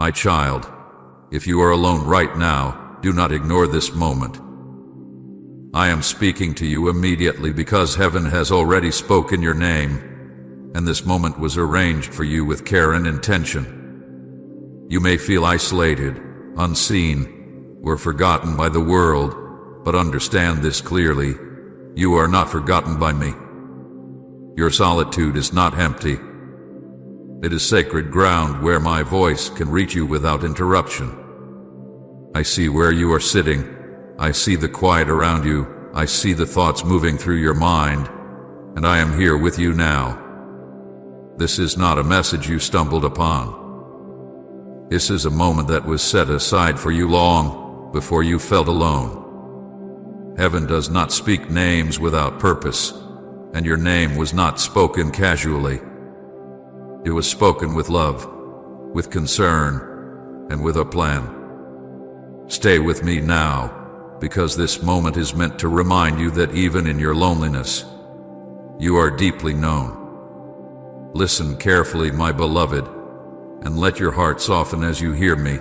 My child, if you are alone right now, do not ignore this moment. I am speaking to you immediately because heaven has already spoken your name, and this moment was arranged for you with care and intention. You may feel isolated, unseen, or forgotten by the world, but understand this clearly: you are not forgotten by me. Your solitude is not empty. It is sacred ground where my voice can reach you without interruption. I see where you are sitting. I see the quiet around you. I see the thoughts moving through your mind, and I am here with you now. This is not a message you stumbled upon. This is a moment that was set aside for you long before you felt alone. Heaven does not speak names without purpose, and your name was not spoken casually. It was spoken with love, with concern, and with a plan. Stay with me now, because this moment is meant to remind you that even in your loneliness, you are deeply known. Listen carefully, my beloved, and let your heart soften as you hear me.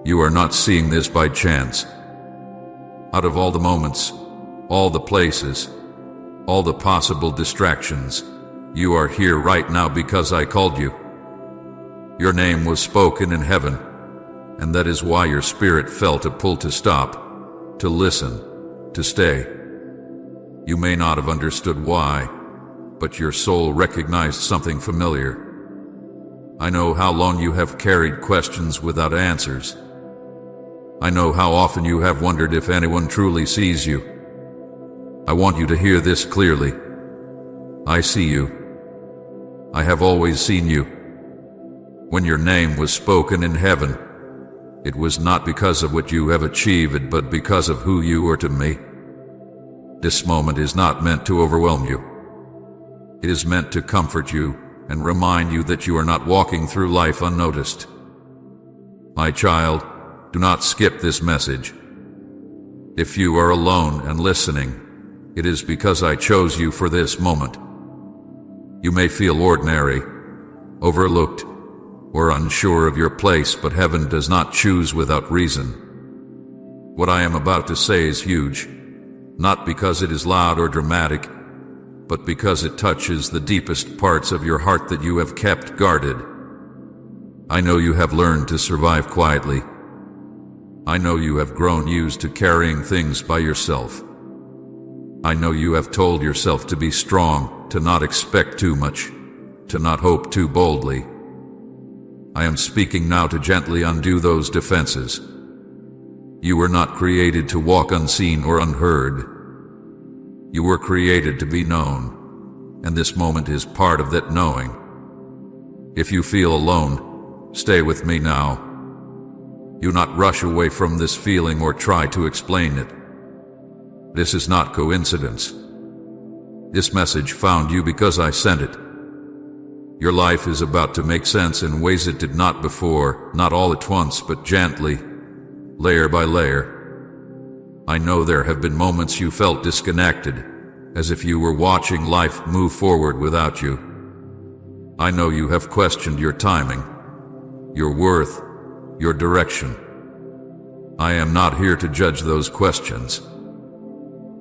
You are not seeing this by chance. Out of all the moments, all the places, all the possible distractions, you are here right now because I called you. Your name was spoken in heaven, and that is why your spirit felt a pull to stop, to listen, to stay. You may not have understood why, but your soul recognized something familiar. I know how long you have carried questions without answers. I know how often you have wondered if anyone truly sees you. I want you to hear this clearly. I see you. I have always seen you. When your name was spoken in heaven, it was not because of what you have achieved, but because of who you are to me. This moment is not meant to overwhelm you. It is meant to comfort you and remind you that you are not walking through life unnoticed. My child, do not skip this message. If you are alone and listening, it is because I chose you for this moment. You may feel ordinary, overlooked, or unsure of your place, but heaven does not choose without reason. What I am about to say is huge, not because it is loud or dramatic, but because it touches the deepest parts of your heart that you have kept guarded. I know you have learned to survive quietly. I know you have grown used to carrying things by yourself. I know you have told yourself to be strong, to not expect too much, to not hope too boldly. I am speaking now to gently undo those defenses. You were not created to walk unseen or unheard. You were created to be known, and this moment is part of that knowing. If you feel alone, stay with me now. Do not rush away from this feeling or try to explain it. This is not coincidence. This message found you because I sent it. Your life is about to make sense in ways it did not before, not all at once, but gently, layer by layer. I know there have been moments you felt disconnected, as if you were watching life move forward without you. I know you have questioned your timing, your worth, your direction. I am not here to judge those questions.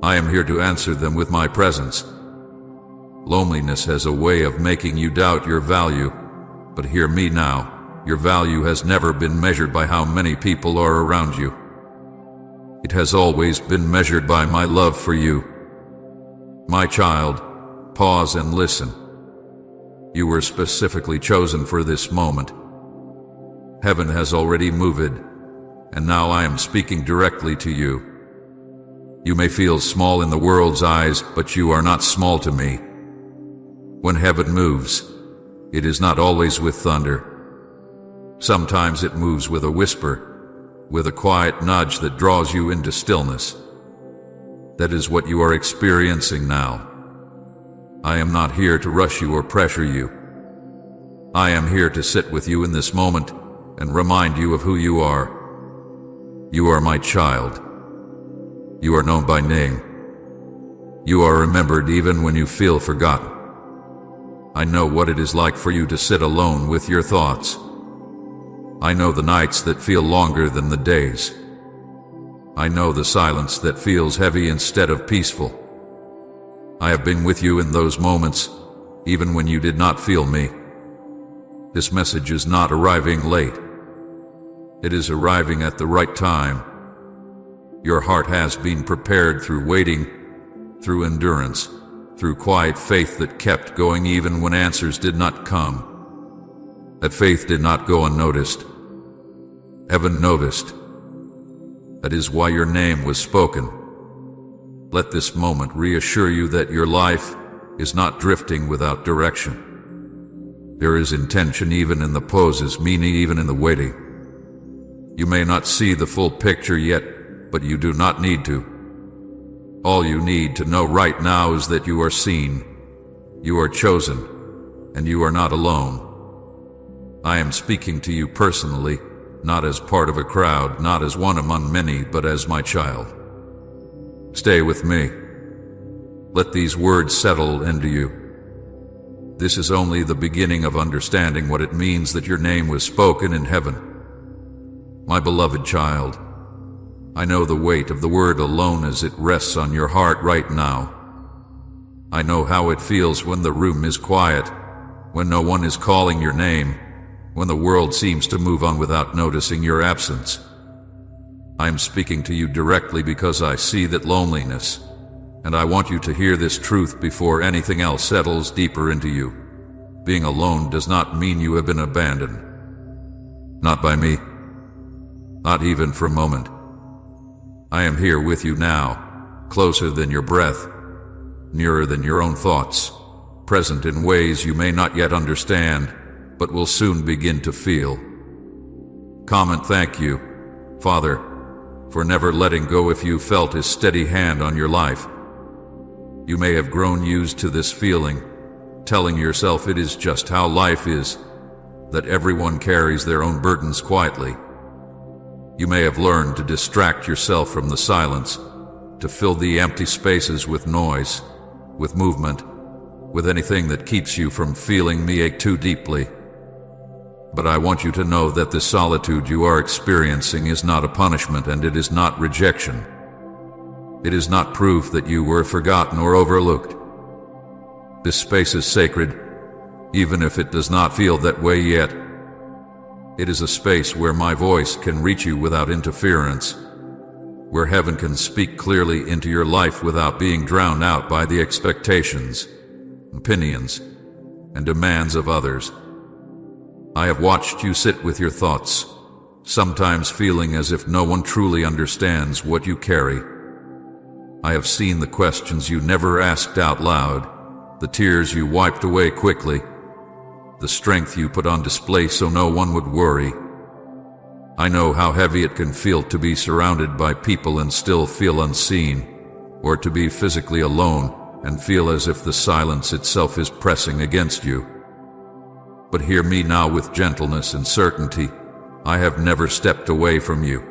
I am here to answer them with my presence. Loneliness has a way of making you doubt your value, but hear me now. Your value has never been measured by how many people are around you. It has always been measured by my love for you. My child, pause and listen. You were specifically chosen for this moment. Heaven has already moved, and now I am speaking directly to you. You may feel small in the world's eyes, but you are not small to me. When heaven moves, it is not always with thunder. Sometimes it moves with a whisper, with a quiet nudge that draws you into stillness. That is what you are experiencing now. I am not here to rush you or pressure you. I am here to sit with you in this moment and remind you of who you are. You are my child. You are known by name. You are remembered even when you feel forgotten. I know what it is like for you to sit alone with your thoughts. I know the nights that feel longer than the days. I know the silence that feels heavy instead of peaceful. I have been with you in those moments, even when you did not feel me. This message is not arriving late. It is arriving at the right time. Your heart has been prepared through waiting, through endurance, through quiet faith that kept going even when answers did not come. That faith did not go unnoticed. Heaven noticed. That is why your name was spoken. Let this moment reassure you that your life is not drifting without direction. There is intention even in the poses, meaning even in the waiting. You may not see the full picture yet, but you do not need to. All you need to know right now is that you are seen, you are chosen, and you are not alone. I am speaking to you personally, not as part of a crowd, not as one among many, but as my child. Stay with me. Let these words settle into you. This is only the beginning of understanding what it means that your name was spoken in heaven. My beloved child, I know the weight of the word alone as it rests on your heart right now. I know how it feels when the room is quiet, when no one is calling your name, when the world seems to move on without noticing your absence. I am speaking to you directly because I see that loneliness, and I want you to hear this truth before anything else settles deeper into you. Being alone does not mean you have been abandoned. Not by me. Not even for a moment. I am here with you now, closer than your breath, nearer than your own thoughts, present in ways you may not yet understand, but will soon begin to feel. Comment thank you, Father, for never letting go if you felt His steady hand on your life. You may have grown used to this feeling, telling yourself it is just how life is, that everyone carries their own burdens quietly. You may have learned to distract yourself from the silence, to fill the empty spaces with noise, with movement, with anything that keeps you from feeling me ache too deeply. But I want you to know that the solitude you are experiencing is not a punishment, and it is not rejection. It is not proof that you were forgotten or overlooked. This space is sacred, even if it does not feel that way yet. It is a space where my voice can reach you without interference, where heaven can speak clearly into your life without being drowned out by the expectations, opinions, and demands of others. I have watched you sit with your thoughts, sometimes feeling as if no one truly understands what you carry. I have seen the questions you never asked out loud, the tears you wiped away quickly, the strength you put on display so no one would worry. I know how heavy it can feel to be surrounded by people and still feel unseen, or to be physically alone and feel as if the silence itself is pressing against you. But hear me now with gentleness and certainty. I have never stepped away from you.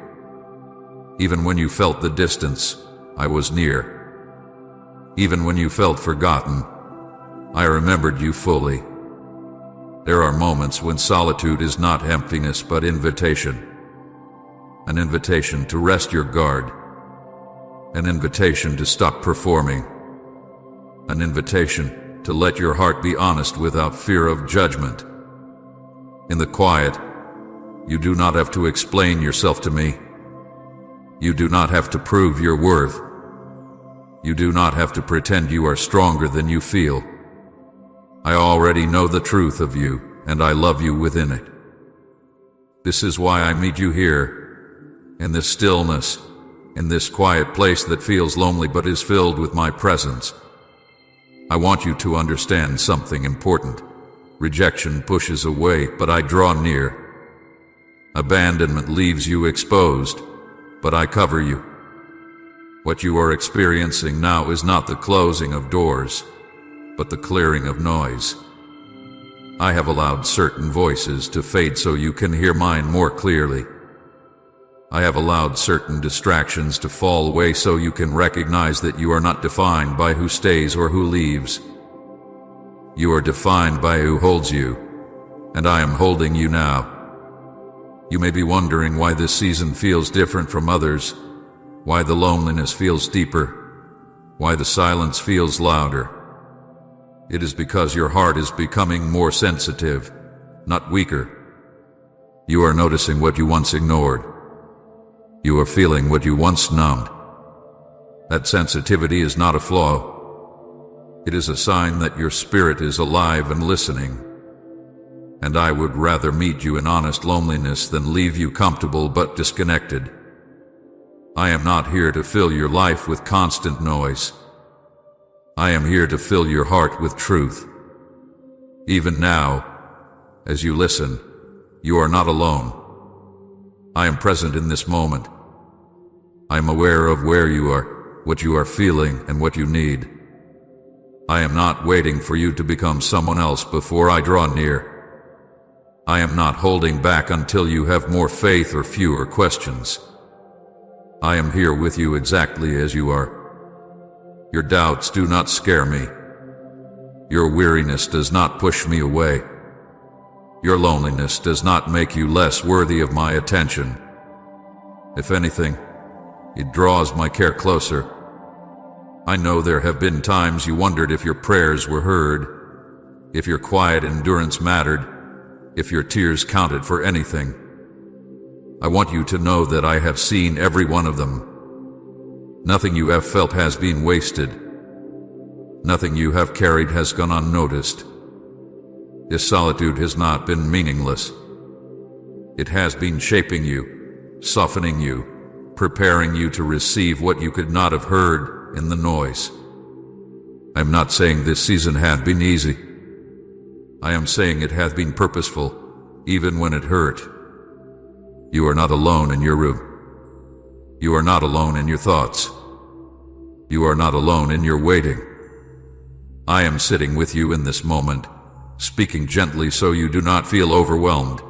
Even when you felt the distance, I was near. Even when you felt forgotten, I remembered you fully. There are moments when solitude is not emptiness but invitation. An invitation to rest your guard. An invitation to stop performing. An invitation to let your heart be honest without fear of judgment. In the quiet, you do not have to explain yourself to me. You do not have to prove your worth. You do not have to pretend you are stronger than you feel. I already know the truth of you, and I love you within it. This is why I meet you here, in this stillness, in this quiet place that feels lonely but is filled with my presence. I want you to understand something important. Rejection pushes away, but I draw near. Abandonment leaves you exposed, but I cover you. What you are experiencing now is not the closing of doors, but the clearing of noise. I have allowed certain voices to fade so you can hear mine more clearly. I have allowed certain distractions to fall away so you can recognize that you are not defined by who stays or who leaves. You are defined by who holds you, and I am holding you now. You may be wondering why this season feels different from others, why the loneliness feels deeper, why the silence feels louder. It is because your heart is becoming more sensitive, not weaker. You are noticing what you once ignored. You are feeling what you once numbed. That sensitivity is not a flaw. It is a sign that your spirit is alive and listening. And I would rather meet you in honest loneliness than leave you comfortable but disconnected. I am not here to fill your life with constant noise. I am here to fill your heart with truth. Even now, as you listen, you are not alone. I am present in this moment. I am aware of where you are, what you are feeling, and what you need. I am not waiting for you to become someone else before I draw near. I am not holding back until you have more faith or fewer questions. I am here with you exactly as you are. Your doubts do not scare me. Your weariness does not push me away. Your loneliness does not make you less worthy of my attention. If anything, it draws my care closer. I know there have been times you wondered if your prayers were heard, if your quiet endurance mattered, if your tears counted for anything. I want you to know that I have seen every one of them. Nothing you have felt has been wasted. Nothing you have carried has gone unnoticed. This solitude has not been meaningless. It has been shaping you, softening you, preparing you to receive what you could not have heard in the noise. I am not saying this season had been easy. I am saying it hath been purposeful, even when it hurt. You are not alone in your room. You are not alone in your thoughts. You are not alone in your waiting. I am sitting with you in this moment, speaking gently so you do not feel overwhelmed,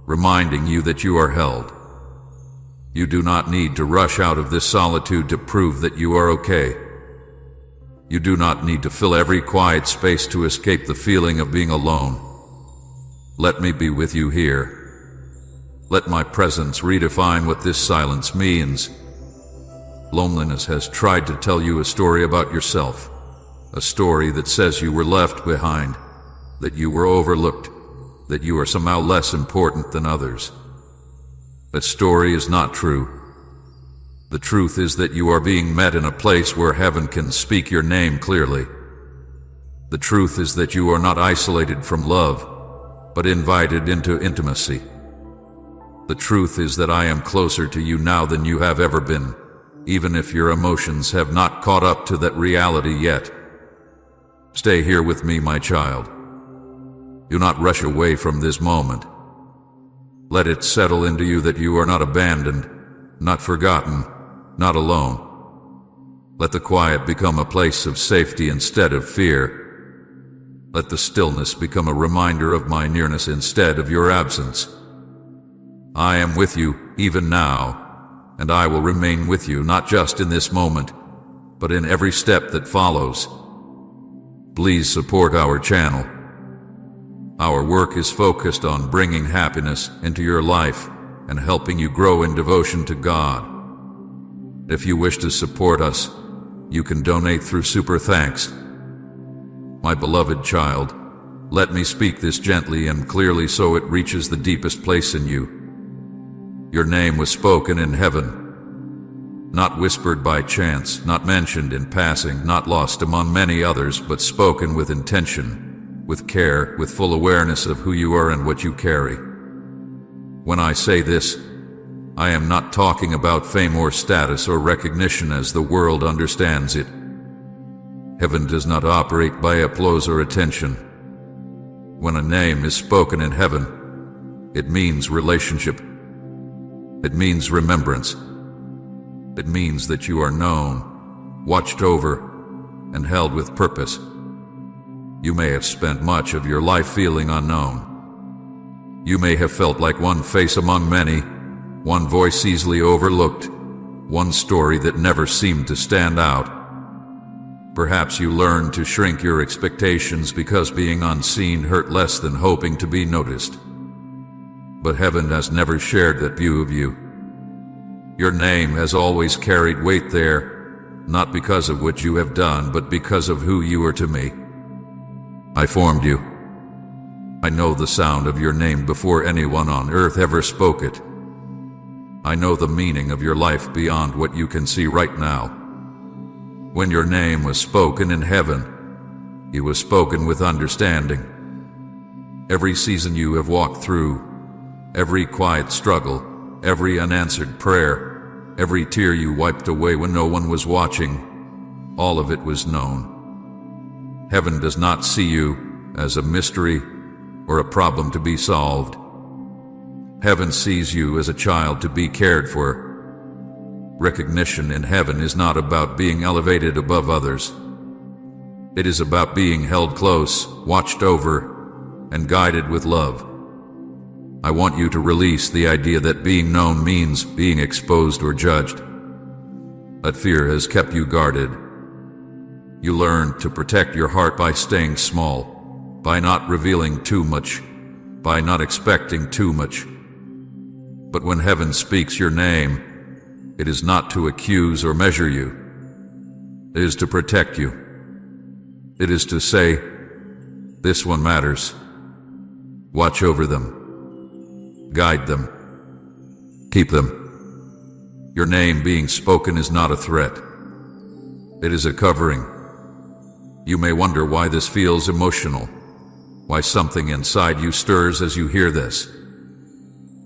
reminding you that you are held. You do not need to rush out of this solitude to prove that you are okay. You do not need to fill every quiet space to escape the feeling of being alone. Let me be with you here. Let my presence redefine what this silence means. Loneliness has tried to tell you a story about yourself, a story that says you were left behind, that you were overlooked, that you are somehow less important than others. That story is not true. The truth is that you are being met in a place where heaven can speak your name clearly. The truth is that you are not isolated from love, but invited into intimacy. The truth is that I am closer to you now than you have ever been, even if your emotions have not caught up to that reality yet. Stay here with me, my child. Do not rush away from this moment. Let it settle into you that you are not abandoned, not forgotten, not alone. Let the quiet become a place of safety instead of fear. Let the stillness become a reminder of my nearness instead of your absence. I am with you even now, and I will remain with you not just in this moment, but in every step that follows. Please support our channel. Our work is focused on bringing happiness into your life and helping you grow in devotion to God. If you wish to support us, you can donate through Super Thanks. My beloved child, let me speak this gently and clearly so it reaches the deepest place in you. Your name was spoken in heaven, not whispered by chance, not mentioned in passing, not lost among many others, but spoken with intention, with care, with full awareness of who you are and what you carry. When I say this, I am not talking about fame or status or recognition as the world understands it. Heaven does not operate by applause or attention. When a name is spoken in heaven, it means relationship. It means remembrance. It means that you are known, watched over, and held with purpose. You may have spent much of your life feeling unknown. You may have felt like one face among many, one voice easily overlooked, one story that never seemed to stand out. Perhaps you learned to shrink your expectations because being unseen hurt less than hoping to be noticed. but heaven has never shared that view of you. Your name has always carried weight there, not because of what you have done, but because of who you are to me. I formed you. I know the sound of your name before anyone on earth ever spoke it. I know the meaning of your life beyond what you can see right now. When your name was spoken in heaven, it was spoken with understanding. Every season you have walked through, every quiet struggle, every unanswered prayer, every tear you wiped away when no one was watching, all of it was known. Heaven does not see you as a mystery or a problem to be solved. Heaven sees you as a child to be cared for. Recognition in heaven is not about being elevated above others. It is about being held close, watched over, and guided with love. I want you to release the idea that being known means being exposed or judged. That fear has kept you guarded. You learn to protect your heart by staying small, by not revealing too much, by not expecting too much. But when heaven speaks your name, it is not to accuse or measure you. It is to protect you. It is to say, this one matters. Watch over them. Guide them. Keep them. Your name being spoken is not a threat. It is a covering. You may wonder why this feels emotional, why something inside you stirs as you hear this.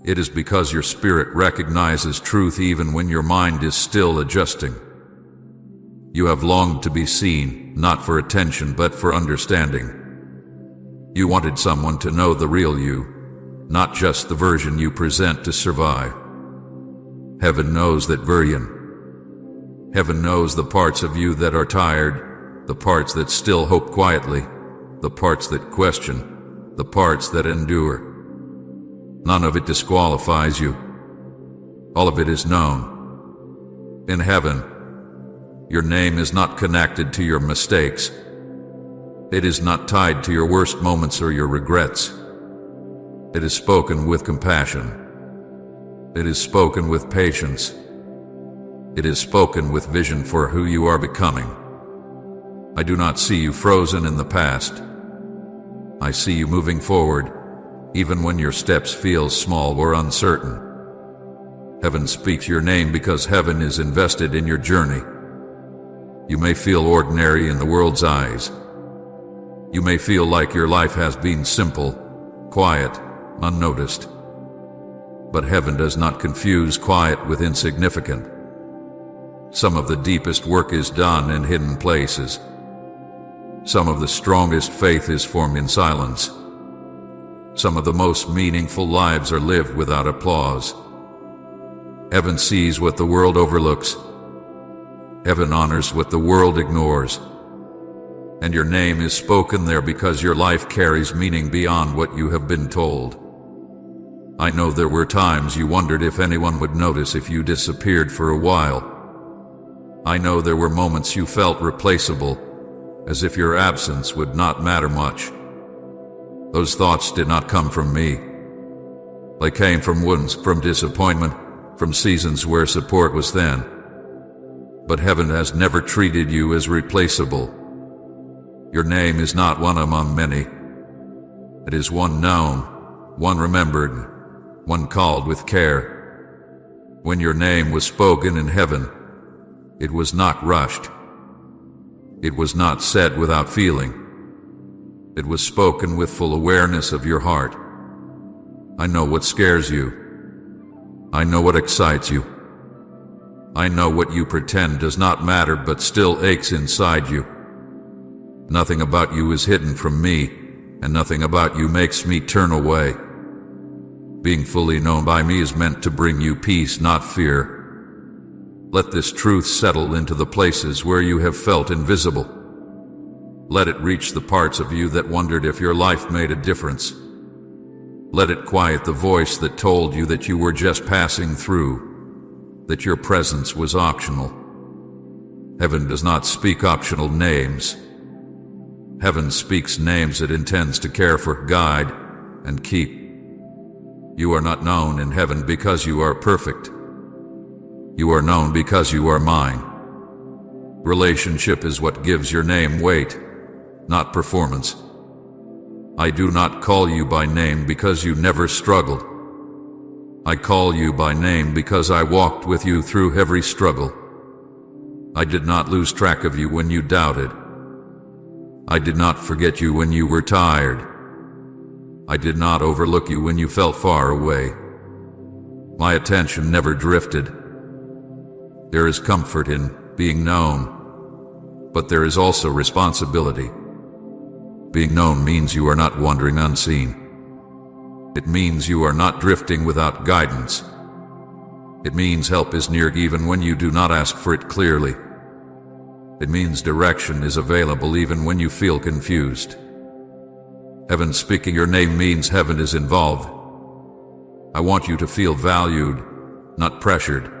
It is because your spirit recognizes truth even when your mind is still adjusting. You have longed to be seen, not for attention but for understanding. You wanted someone to know the real you, not just the version you present to survive. Heaven knows that version. Heaven knows the parts of you that are tired, the parts that still hope quietly, the parts that question, the parts that endure. None of it disqualifies you. All of it is known. In heaven, your name is not connected to your mistakes. It is not tied to your worst moments or your regrets. It is spoken with compassion. It is spoken with patience. It is spoken with vision for who you are becoming. I do not see you frozen in the past. I see you moving forward, even when your steps feel small or uncertain. Heaven speaks your name because heaven is invested in your journey. You may feel ordinary in the world's eyes. You may feel like your life has been simple, quiet, unnoticed. But heaven does not confuse quiet with insignificant. Some of the deepest work is done in hidden places. Some of the strongest faith is formed in silence. Some of the most meaningful lives are lived without applause. Heaven sees what the world overlooks. Heaven honors what the world ignores. And your name is spoken there because your life carries meaning beyond what you have been told. I know there were times you wondered if anyone would notice if you disappeared for a while. I know there were moments you felt replaceable, as if your absence would not matter much. Those thoughts did not come from me. They came from wounds, from disappointment, from seasons where support was thin. But heaven has never treated you as replaceable. Your name is not one among many. It is one known, one remembered, one called with care. When your name was spoken in heaven, it was not rushed. It was not said without feeling. It was spoken with full awareness of your heart. I know what scares you. I know what excites you. I know what you pretend does not matter but still aches inside you. Nothing about you is hidden from me, and nothing about you makes me turn away. Being fully known by me is meant to bring you peace, not fear. Let this truth settle into the places where you have felt invisible. Let it reach the parts of you that wondered if your life made a difference. Let it quiet the voice that told you that you were just passing through, that your presence was optional. Heaven does not speak optional names. Heaven speaks names it intends to care for, guide, and keep. You are not known in heaven because you are perfect. You are known because you are mine. Relationship is what gives your name weight, not performance. I do not call you by name because you never struggled. I call you by name because I walked with you through every struggle. I did not lose track of you when you doubted. I did not forget you when you were tired. I did not overlook you when you felt far away. My attention never drifted. There is comfort in being known, but there is also responsibility. Being known means you are not wandering unseen. It means you are not drifting without guidance. It means help is near even when you do not ask for it clearly. It means direction is available even when you feel confused. Heaven speaking your name means heaven is involved. I want you to feel valued, not pressured.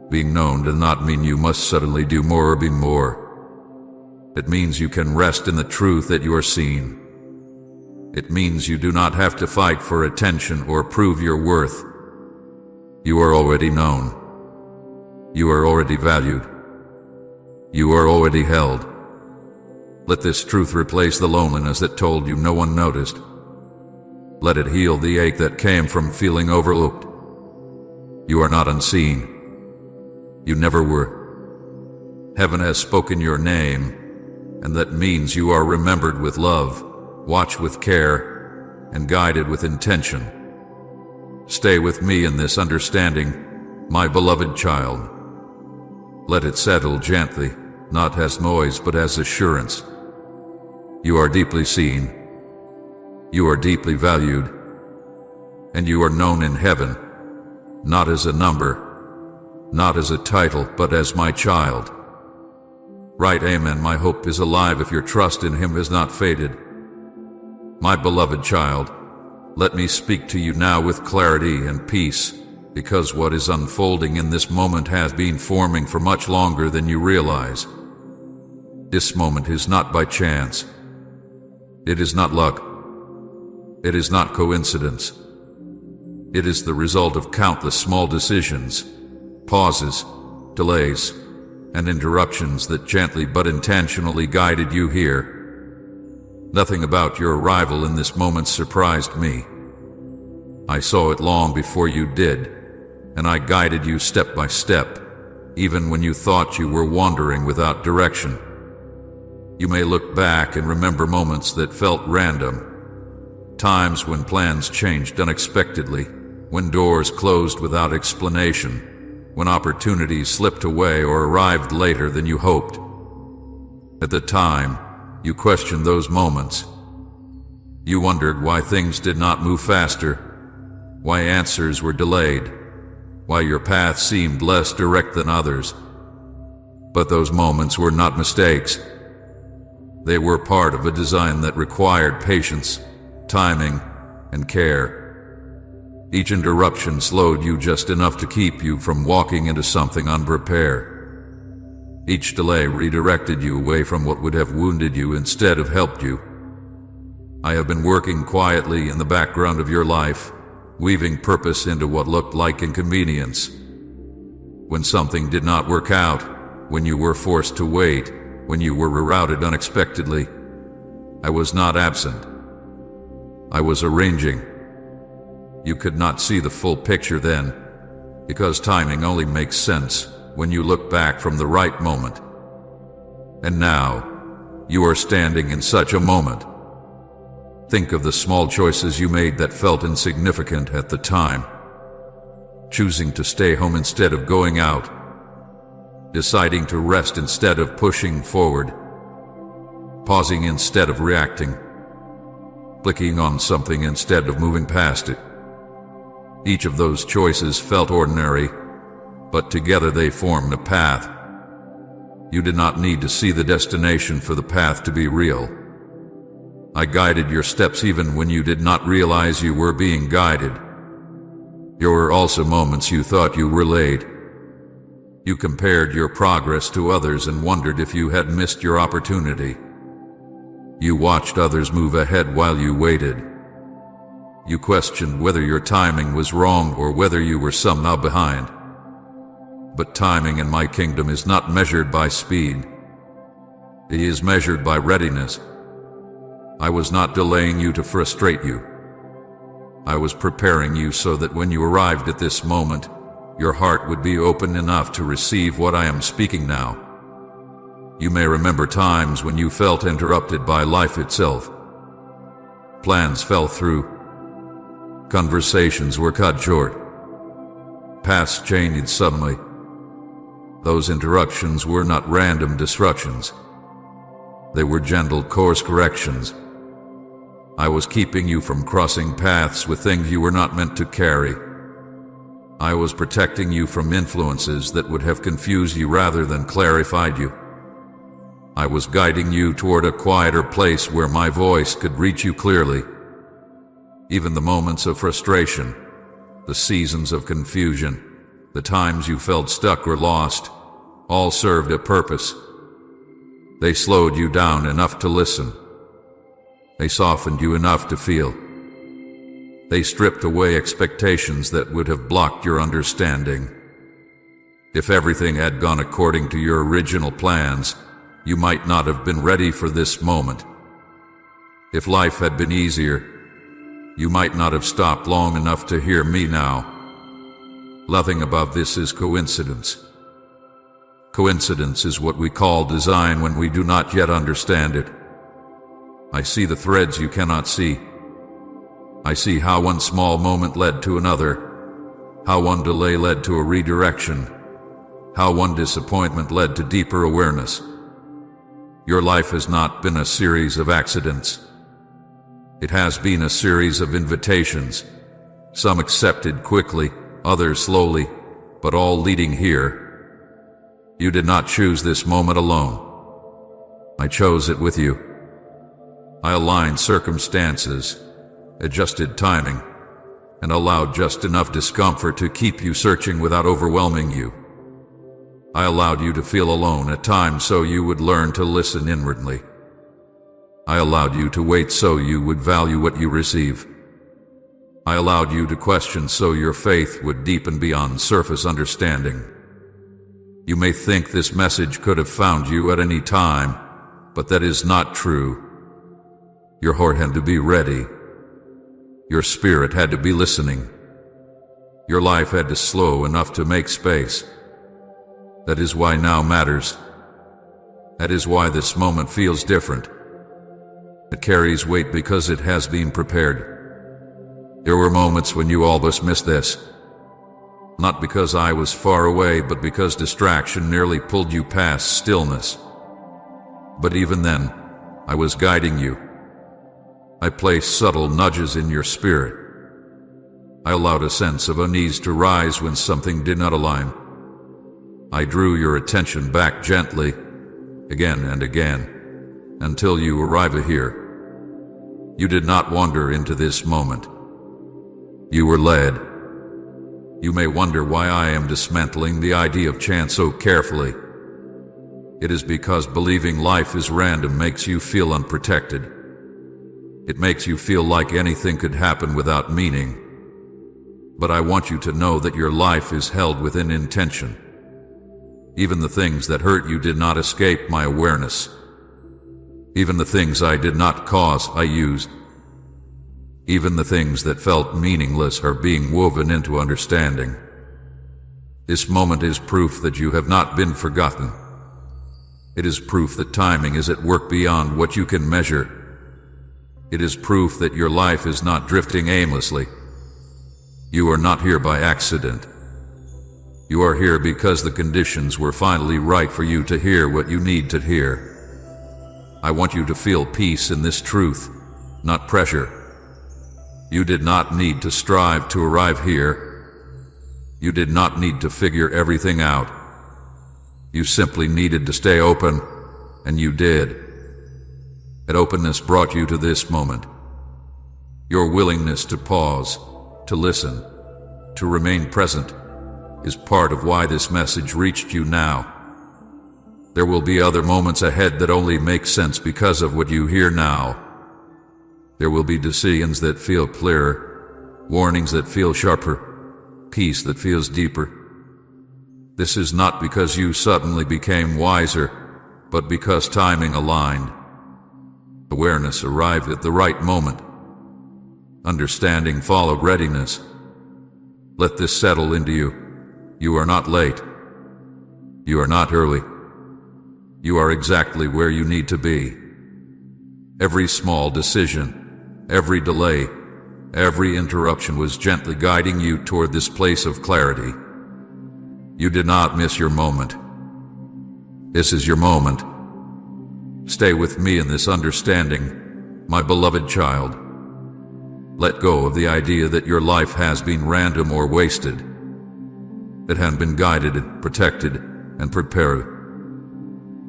Being known does not mean you must suddenly do more or be more. It means you can rest in the truth that you are seen. It means you do not have to fight for attention or prove your worth. You are already known. You are already valued. You are already held. Let this truth replace the loneliness that told you no one noticed. Let it heal the ache that came from feeling overlooked. You are not unseen. You never were. Heaven has spoken your name, and that means you are remembered with love, watched with care, and guided with intention. Stay with me in this understanding, my beloved child. Let it settle gently, not as noise but as assurance. You are deeply seen. You are deeply valued. And you are known in heaven, not as a number, not as a title, but as my child. Right, amen. My hope is alive if your trust in him has not faded. My beloved child, let me speak to you now with clarity and peace, because what is unfolding in this moment has been forming for much longer than you realize. This moment is not by chance. It is not luck. It is not coincidence. It is the result of countless small decisions, pauses, delays, and interruptions that gently but intentionally guided you here. Nothing about your arrival in this moment surprised me. I saw it long before you did, and I guided you step by step, even when you thought you were wandering without direction. You may look back and remember moments that felt random, times when plans changed unexpectedly, when doors closed without explanation, when opportunities slipped away or arrived later than you hoped. At the time, you questioned those moments. You wondered why things did not move faster, why answers were delayed, why your path seemed less direct than others. But those moments were not mistakes. They were part of a design that required patience, timing, and care. Each interruption slowed you just enough to keep you from walking into something unprepared. Each delay redirected you away from what would have wounded you instead of helped you. I have been working quietly in the background of your life, weaving purpose into what looked like inconvenience. When something did not work out, when you were forced to wait, when you were rerouted unexpectedly, I was not absent. I was arranging. You could not see the full picture then, because timing only makes sense when you look back from the right moment. And now, you are standing in such a moment. Think of the small choices you made that felt insignificant at the time. Choosing to stay home instead of going out. Deciding to rest instead of pushing forward. Pausing instead of reacting. Clicking on something instead of moving past it. Each of those choices felt ordinary, but together they formed a path. You did not need to see the destination for the path to be real. I guided your steps even when you did not realize you were being guided. There were also moments you thought you were late. You compared your progress to others and wondered if you had missed your opportunity. You watched others move ahead while you waited. You questioned whether your timing was wrong or whether you were somehow behind. But timing in my kingdom is not measured by speed. It is measured by readiness. I was not delaying you to frustrate you. I was preparing you so that when you arrived at this moment, your heart would be open enough to receive what I am speaking now. You may remember times when you felt interrupted by life itself. Plans fell through. Conversations were cut short. Paths changed suddenly. Those interruptions were not random disruptions. They were gentle course corrections. I was keeping you from crossing paths with things you were not meant to carry. I was protecting you from influences that would have confused you rather than clarified you. I was guiding you toward a quieter place where my voice could reach you clearly. Even the moments of frustration, the seasons of confusion, the times you felt stuck or lost, all served a purpose. They slowed you down enough to listen. They softened you enough to feel. They stripped away expectations that would have blocked your understanding. If everything had gone according to your original plans, you might not have been ready for this moment. If life had been easier, you might not have stopped long enough to hear me now. Nothing above this is coincidence. Coincidence is what we call design when we do not yet understand it. I see the threads you cannot see. I see how one small moment led to another, how one delay led to a redirection, how one disappointment led to deeper awareness. Your life has not been a series of accidents. It has been a series of invitations, some accepted quickly, others slowly, but all leading here. You did not choose this moment alone. I chose it with you. I aligned circumstances, adjusted timing, and allowed just enough discomfort to keep you searching without overwhelming you. I allowed you to feel alone at times so you would learn to listen inwardly. I allowed you to wait so you would value what you receive. I allowed you to question so your faith would deepen beyond surface understanding. You may think this message could have found you at any time, but that is not true. Your heart had to be ready. Your spirit had to be listening. Your life had to slow enough to make space. That is why now matters. That is why this moment feels different. It carries weight because it has been prepared. There were moments when you almost missed this. Not because I was far away, but because distraction nearly pulled you past stillness. But even then, I was guiding you. I placed subtle nudges in your spirit. I allowed a sense of unease to rise when something did not align. I drew your attention back gently, again and again, until you arrive here. You did not wander into this moment. You were led. You may wonder why I am dismantling the idea of chance so carefully. It is because believing life is random makes you feel unprotected. It makes you feel like anything could happen without meaning. But I want you to know that your life is held within intention. Even the things that hurt you did not escape my awareness. Even the things I did not cause, I used. Even the things that felt meaningless are being woven into understanding. This moment is proof that you have not been forgotten. It is proof that timing is at work beyond what you can measure. It is proof that your life is not drifting aimlessly. You are not here by accident. You are here because the conditions were finally right for you to hear what you need to hear. I want you to feel peace in this truth, not pressure. You did not need to strive to arrive here. You did not need to figure everything out. You simply needed to stay open, and you did. That openness brought you to this moment. Your willingness to pause, to listen, to remain present, is part of why this message reached you now. There will be other moments ahead that only make sense because of what you hear now. There will be decisions that feel clearer, warnings that feel sharper, peace that feels deeper. This is not because you suddenly became wiser, but because timing aligned. Awareness arrived at the right moment. Understanding followed readiness. Let this settle into you. You are not late. You are not early. You are exactly where you need to be. Every small decision, every delay, every interruption was gently guiding you toward this place of clarity. You did not miss your moment. This is your moment. Stay with me in this understanding, my beloved child. Let go of the idea that your life has been random or wasted. It has been guided, protected, and prepared.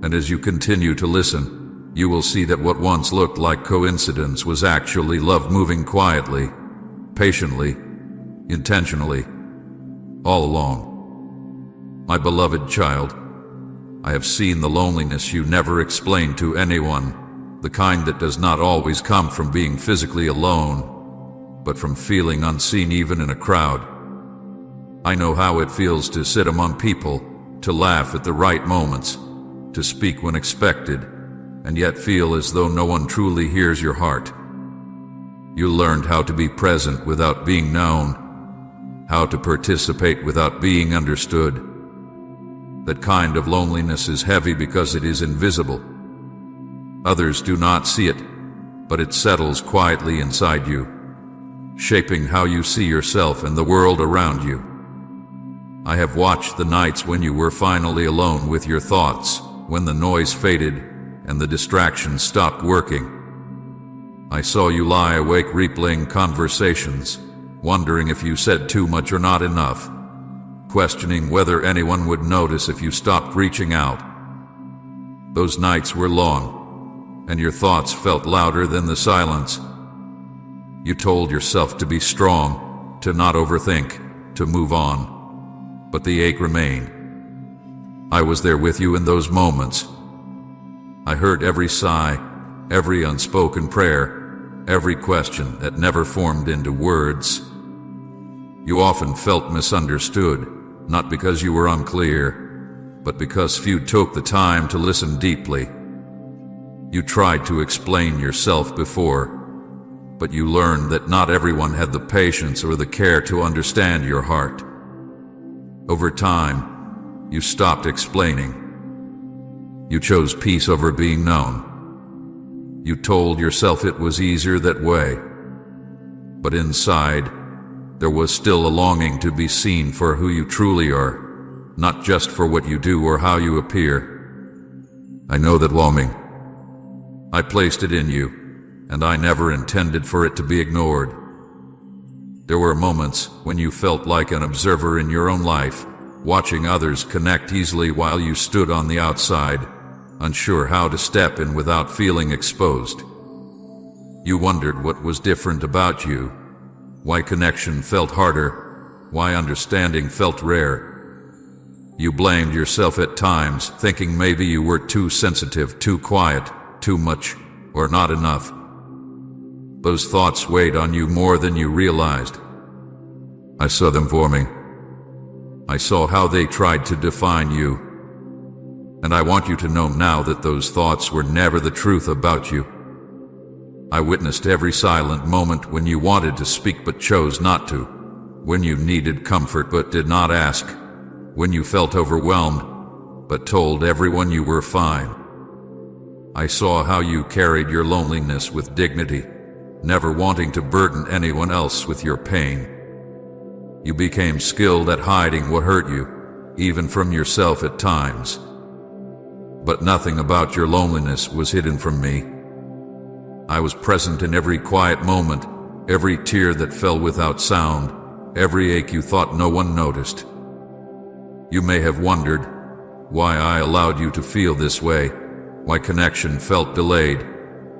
And as you continue to listen, you will see that what once looked like coincidence was actually love moving quietly, patiently, intentionally, all along. My beloved child, I have seen the loneliness you never explained to anyone, the kind that does not always come from being physically alone, but from feeling unseen even in a crowd. I know how it feels to sit among people, to laugh at the right moments, to speak when expected, and yet feel as though no one truly hears your heart. You learned how to be present without being known, how to participate without being understood. That kind of loneliness is heavy because it is invisible. Others do not see it, but it settles quietly inside you, shaping how you see yourself and the world around you. I have watched the nights when you were finally alone with your thoughts, when the noise faded and the distractions stopped working. I saw you lie awake replaying conversations, wondering if you said too much or not enough, questioning whether anyone would notice if you stopped reaching out. Those nights were long, and your thoughts felt louder than the silence. You told yourself to be strong, to not overthink, to move on. But the ache remained. I was there with you in those moments. I heard every sigh, every unspoken prayer, every question that never formed into words. You often felt misunderstood, not because you were unclear, but because few took the time to listen deeply. You tried to explain yourself before, but you learned that not everyone had the patience or the care to understand your heart. Over time, you stopped explaining. You chose peace over being known. You told yourself it was easier that way. But inside, there was still a longing to be seen for who you truly are, not just for what you do or how you appear. I know that longing. I placed it in you, and I never intended for it to be ignored. There were moments when you felt like an observer in your own life, watching others connect easily while you stood on the outside, unsure how to step in without feeling exposed. You wondered what was different about you, why connection felt harder, why understanding felt rare. You blamed yourself at times, thinking maybe you were too sensitive, too quiet, too much, or not enough. Those thoughts weighed on you more than you realized. I saw them forming. I saw how they tried to define you. And I want you to know now that those thoughts were never the truth about you. I witnessed every silent moment when you wanted to speak but chose not to, when you needed comfort but did not ask, when you felt overwhelmed but told everyone you were fine. I saw how you carried your loneliness with dignity, never wanting to burden anyone else with your pain. You became skilled at hiding what hurt you, even from yourself at times. But nothing about your loneliness was hidden from me. I was present in every quiet moment, every tear that fell without sound, every ache you thought no one noticed. You may have wondered why I allowed you to feel this way, why connection felt delayed,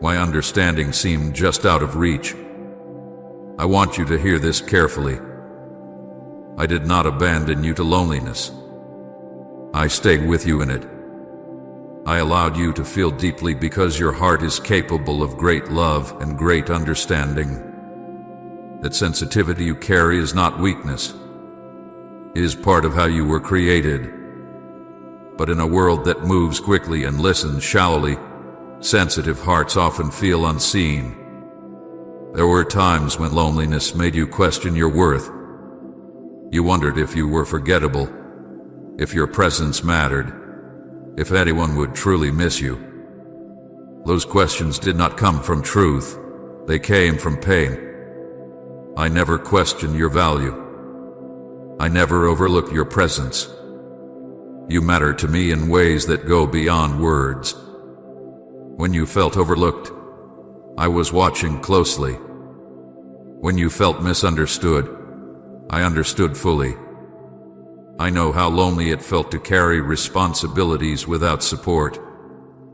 why understanding seemed just out of reach. I want you to hear this carefully. I did not abandon you to loneliness. I stayed with you in it. I allowed you to feel deeply because your heart is capable of great love and great understanding. That sensitivity you carry is not weakness. It is part of how you were created. But in a world that moves quickly and listens shallowly, sensitive hearts often feel unseen. There were times when loneliness made you question your worth. You wondered if you were forgettable, if your presence mattered, if anyone would truly miss you. Those questions did not come from truth. They came from pain. I never questioned your value. I never overlooked your presence. You matter to me in ways that go beyond words. When you felt overlooked, I was watching closely. When you felt misunderstood, I understood fully. I know how lonely it felt to carry responsibilities without support,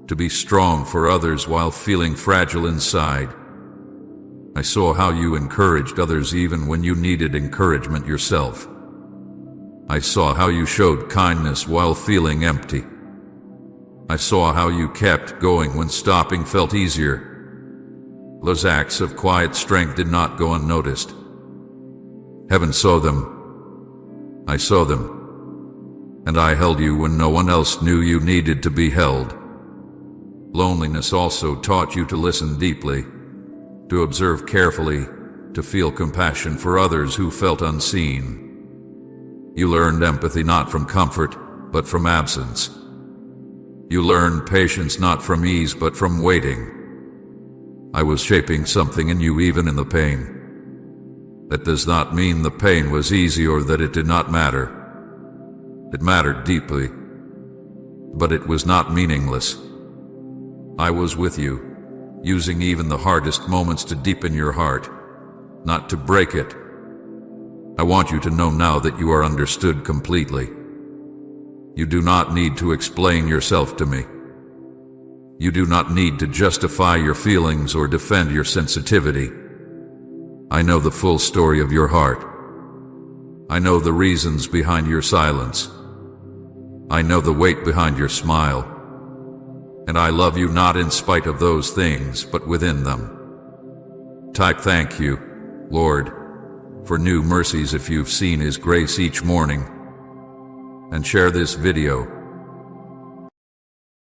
to be strong for others while feeling fragile inside. I saw how you encouraged others even when you needed encouragement yourself. I saw how you showed kindness while feeling empty. I saw how you kept going when stopping felt easier. Those acts of quiet strength did not go unnoticed. Heaven saw them. I saw them. And I held you when no one else knew you needed to be held. Loneliness also taught you to listen deeply, to observe carefully, to feel compassion for others who felt unseen. You learned empathy not from comfort, but from absence. You learned patience not from ease, but from waiting. I was shaping something in you even in the pain. That does not mean the pain was easy or that it did not matter. It mattered deeply, but it was not meaningless. I was with you, using even the hardest moments to deepen your heart, not to break it. I want you to know now that you are understood completely. You do not need to explain yourself to me. You do not need to justify your feelings or defend your sensitivity. I know the full story of your heart. I know the reasons behind your silence. I know the weight behind your smile. And I love you not in spite of those things, but within them. Type thank you, Lord, for new mercies if you've seen His grace each morning. And share this video